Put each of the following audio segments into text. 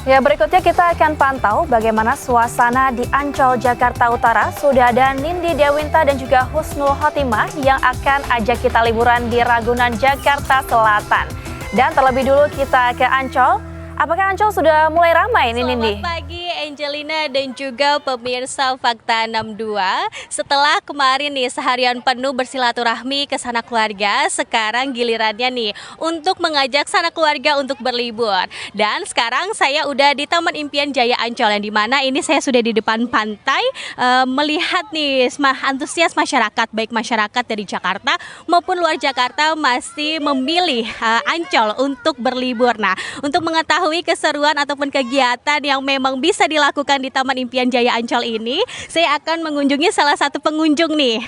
Ya, berikutnya kita akan pantau bagaimana suasana di Ancol, Jakarta Utara. Sudah ada Nindi Dewinta dan juga Husnul Khotimah yang akan ajak kita liburan di Ragunan, Jakarta Selatan. Dan terlebih dulu kita ke Ancol. Apakah Ancol sudah mulai ramai ini, Nindi? Selamat pagi Angelina dan juga pemirsa Fakta 62. Setelah kemarin nih seharian penuh bersilaturahmi ke sanak keluarga, sekarang gilirannya nih untuk mengajak sanak keluarga untuk berlibur. Dan sekarang saya udah di Taman Impian Jaya Ancol, yang dimana ini saya sudah di depan pantai melihat nih antusias masyarakat, baik masyarakat dari Jakarta maupun luar Jakarta masih memilih Ancol untuk berlibur. Nah, untuk mengetahui keseruan ataupun kegiatan yang memang bisa dilakukan di Taman Impian Jaya Ancol ini, saya akan mengunjungi salah satu pengunjung nih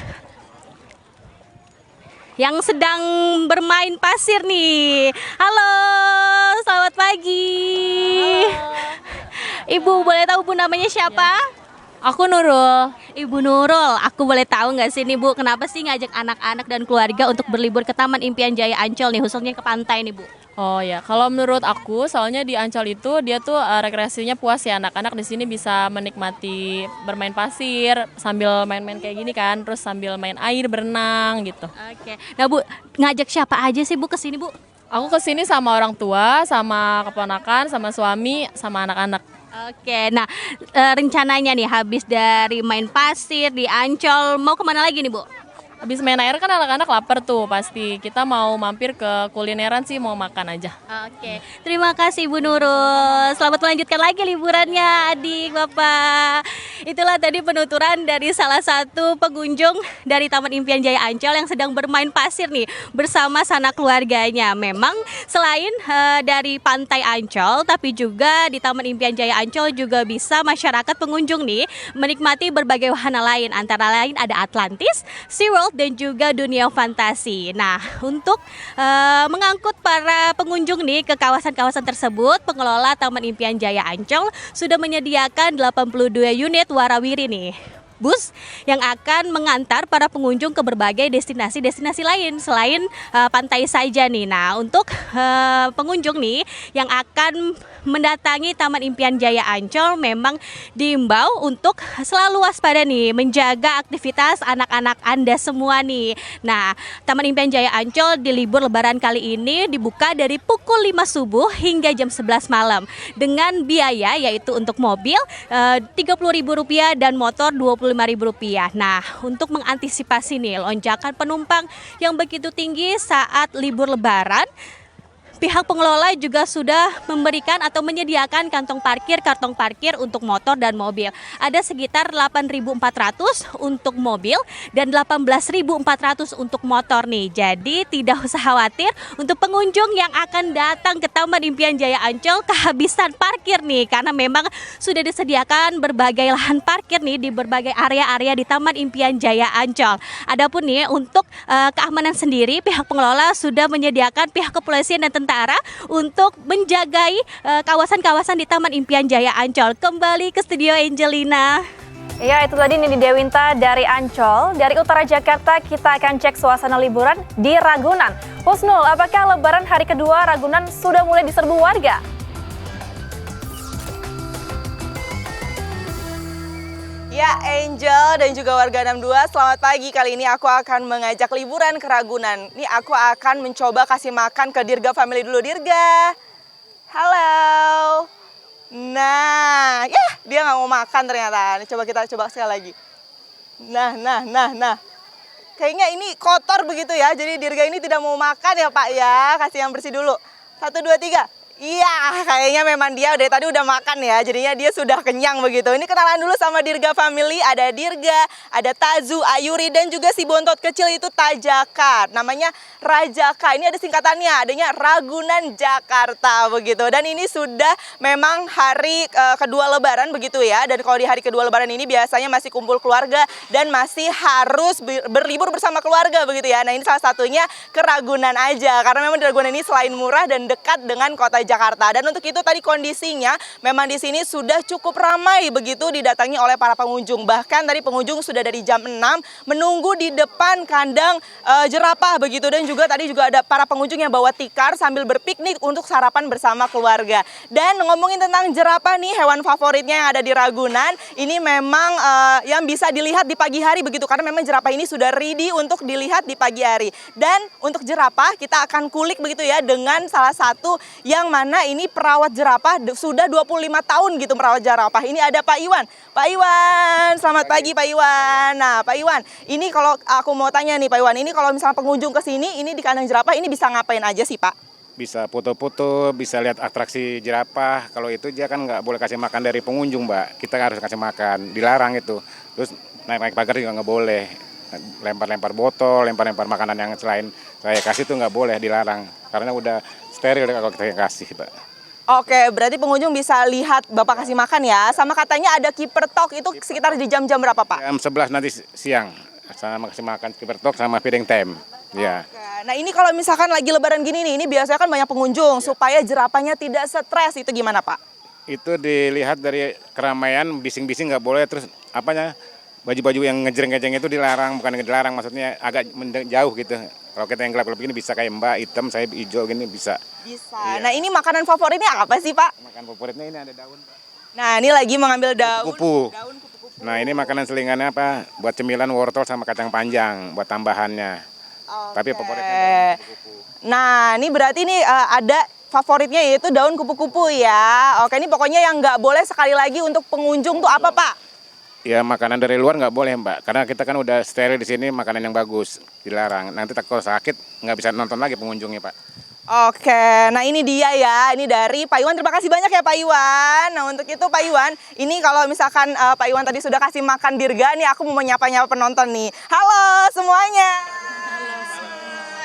yang sedang bermain pasir nih. Halo, selamat pagi. Halo. Ibu boleh tahu Bu namanya siapa? Aku Nurul. Ibu Nurul, aku boleh tahu nggak sih nih Bu, kenapa sih ngajak anak-anak dan keluarga untuk berlibur ke Taman Impian Jaya Ancol nih, khususnya ke pantai nih Bu? Oh ya, kalau menurut aku, soalnya di Ancol itu dia tuh rekreasinya puas ya, anak-anak di sini bisa menikmati bermain pasir sambil main-main kayak gini kan, terus sambil main air, berenang gitu. Oke, nah Bu, ngajak siapa aja sih Bu ke sini Bu? Aku kesini sama orang tua, sama keponakan, sama suami, sama anak-anak. Oke, nah rencananya nih habis dari main pasir di Ancol, mau kemana lagi nih Bu? Habis main air kan anak-anak lapar tuh pasti. Kita mau mampir ke kulineran sih, mau makan aja. Oke, terima kasih Bu Nurul. Selamat melanjutkan lagi liburannya adik, bapak. Itulah tadi penuturan dari salah satu pengunjung dari Taman Impian Jaya Ancol yang sedang bermain pasir nih bersama sanak keluarganya. Memang selain dari pantai Ancol, tapi juga di Taman Impian Jaya Ancol juga bisa masyarakat pengunjung nih menikmati berbagai wahana lain. Antara lain ada Atlantis, SeaWorld, dan juga dunia fantasi. Nah, untuk mengangkut para pengunjung nih ke kawasan-kawasan tersebut, pengelola Taman Impian Jaya Ancol sudah menyediakan 82 unit warawiri nih, bus yang akan mengantar para pengunjung ke berbagai destinasi-destinasi lain selain pantai saja nih. Nah, untuk pengunjung nih yang akan mendatangi Taman Impian Jaya Ancol memang diimbau untuk selalu waspada nih, menjaga aktivitas anak-anak Anda semua nih. Nah, Taman Impian Jaya Ancol di libur lebaran kali ini dibuka dari pukul 5 subuh hingga jam 11 malam dengan biaya yaitu untuk mobil Rp30.000 dan motor Rp25.000. Nah, untuk mengantisipasi nih lonjakan penumpang yang begitu tinggi saat libur lebaran, pihak pengelola juga sudah memberikan atau menyediakan kantong parkir untuk motor dan mobil. Ada sekitar 8.400 untuk mobil dan 18.400 untuk motor nih. Jadi tidak usah khawatir untuk pengunjung yang akan datang ke Taman Impian Jaya Ancol kehabisan parkir nih, karena memang sudah disediakan berbagai lahan parkir nih di berbagai area-area di Taman Impian Jaya Ancol. Adapun nih untuk keamanan sendiri, pihak pengelola sudah menyediakan pihak kepolisian dan tentara untuk menjagai kawasan-kawasan di Taman Impian Jaya Ancol. Kembali ke studio Angelina. Ya, itu tadi Nindi Dewinta dari Ancol. Dari utara Jakarta kita akan cek suasana liburan di Ragunan. Husnul, apakah lebaran hari kedua Ragunan sudah mulai diserbu warga? Ya, Angel dan juga warga 62, selamat pagi. Kali ini aku akan mengajak liburan ke Ragunan. Ini aku akan mencoba kasih makan ke Dirga Family dulu. Dirga, halo. Nah, ya dia nggak mau makan ternyata. Coba kita coba sekali lagi. Nah. Kayaknya ini kotor begitu ya. Jadi Dirga ini tidak mau makan ya Pak ya. Kasih yang bersih dulu. 1, 2, 3. Iya, kayaknya memang dia dari tadi udah makan ya, jadinya dia sudah kenyang begitu. Ini kenalan dulu sama Dirga Family, ada Dirga, ada Tazu, Ayuri, dan juga si bontot kecil itu Tajaka. Namanya Rajaka, ini ada singkatannya, adanya Ragunan Jakarta begitu. Dan ini sudah memang hari kedua lebaran begitu ya, dan kalau di hari kedua lebaran ini biasanya masih kumpul keluarga dan masih harus berlibur bersama keluarga begitu ya. Nah ini salah satunya ke Ragunan aja, karena memang di Ragunan ini selain murah dan dekat dengan kota Jakarta. Dan untuk itu tadi kondisinya memang di sini sudah cukup ramai begitu didatangi oleh para pengunjung. Bahkan tadi pengunjung sudah dari jam 6 menunggu di depan kandang jerapah begitu, dan juga tadi juga ada para pengunjung yang bawa tikar sambil berpiknik untuk sarapan bersama keluarga. Dan ngomongin tentang jerapah nih, hewan favoritnya yang ada di Ragunan, ini memang yang bisa dilihat di pagi hari begitu, karena memang jerapah ini sudah ready untuk dilihat di pagi hari. Dan untuk jerapah kita akan kulik begitu ya dengan salah satu yang mana ini perawat jerapah sudah 25 tahun gitu merawat jerapah. Ini ada Pak Iwan. Pak Iwan, selamat pagi Pak Iwan. Nah Pak Iwan, ini kalau aku mau tanya nih Pak Iwan, ini kalau misalnya pengunjung ke sini, ini di kandang jerapah ini bisa ngapain aja sih Pak? Bisa foto-foto, bisa lihat atraksi jerapah. Kalau itu dia kan nggak boleh kasih makan dari pengunjung, Mbak. Kita harus kasih makan, dilarang itu. Terus naik-naik pagar juga nggak boleh. Lempar-lempar botol, lempar-lempar makanan yang selain saya kasih itu nggak boleh, dilarang. Karena udah steril kalau kita kasih, Mbak. Oke, berarti pengunjung bisa lihat Bapak kasih makan ya. Sama katanya ada keeper talk, itu sekitar di jam-jam berapa Pak? Jam 11 nanti siang. Sama kasih makan keeper talk sama feeding time. Ya. Oke. Nah ini kalau misalkan lagi lebaran gini nih, ini biasanya kan banyak pengunjung, supaya jerapahnya tidak stres, itu gimana Pak? Itu dilihat dari keramaian, bising-bising nggak boleh. Terus apanya, baju-baju yang ngejreng-ngejreng itu dilarang, bukan dilarang, maksudnya agak jauh gitu. Kalau kita yang gelap-gelap gini bisa kayak Mbak, hitam, saya hijau gini bisa. Bisa. Iya. Nah ini makanan favoritnya apa sih Pak? Makan favoritnya ini ada daun, Pak. Nah ini lagi mengambil daun. Kupu-kupu. Daun kupu-kupu. Nah ini makanan selingannya apa? Buat cemilan wortel sama kacang panjang, buat tambahannya. Oke. Tapi favoritnya daun kupu-kupu. Nah ini berarti nih ada favoritnya yaitu daun kupu-kupu ya. Oke, ini pokoknya yang nggak boleh sekali lagi untuk pengunjung tuh apa Pak? Ya makanan dari luar nggak boleh Mbak, karena kita kan udah steril di sini, makanan yang bagus dilarang. Nanti kalau sakit nggak bisa nonton lagi pengunjungnya Pak. Oke, nah ini dia ya, ini dari Pak Iwan. Terima kasih banyak ya Pak Iwan. Nah untuk itu Pak Iwan, ini kalau misalkan Pak Iwan tadi sudah kasih makan dirga, nih aku mau menyapa-nyapa penonton nih. Halo semuanya.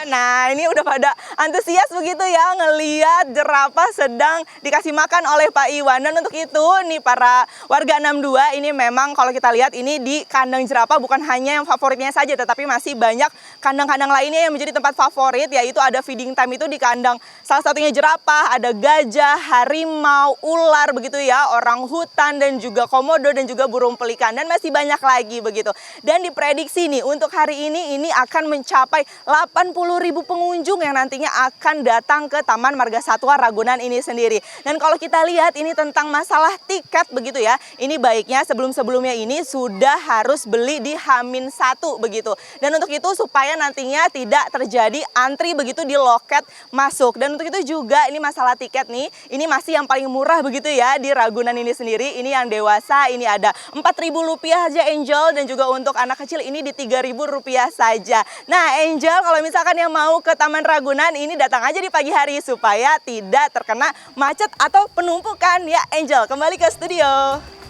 Nah ini udah pada antusias begitu ya ngeliat jerapah sedang dikasih makan oleh Pak Iwan. Dan untuk itu nih para warga 62, ini memang kalau kita lihat ini di kandang jerapah bukan hanya yang favoritnya saja, tetapi masih banyak kandang-kandang lainnya yang menjadi tempat favorit, yaitu ada feeding time itu di kandang salah satunya jerapah, ada gajah, harimau, ular begitu ya, orang hutan dan juga komodo dan juga burung pelikan, dan masih banyak lagi begitu. Dan diprediksi nih untuk hari ini akan mencapai 80.000 pengunjung yang nantinya akan datang ke Taman Marga Satwa Ragunan ini sendiri. Dan kalau kita lihat ini tentang masalah tiket begitu ya, ini baiknya sebelum-sebelumnya ini sudah harus beli di H-1 begitu. Dan untuk itu supaya nantinya tidak terjadi antri begitu di loket masuk. Dan untuk itu juga ini masalah tiket nih, ini masih yang paling murah begitu ya di Ragunan ini sendiri. Ini yang dewasa ini ada Rp4.000 aja Angel, dan juga untuk anak kecil ini di Rp3.000 saja. Nah Angel, kalau misalkan yang mau ke Taman Ragunan ini datang aja di pagi hari supaya tidak terkena macet atau penumpukan ya Angel. Kembali ke studio.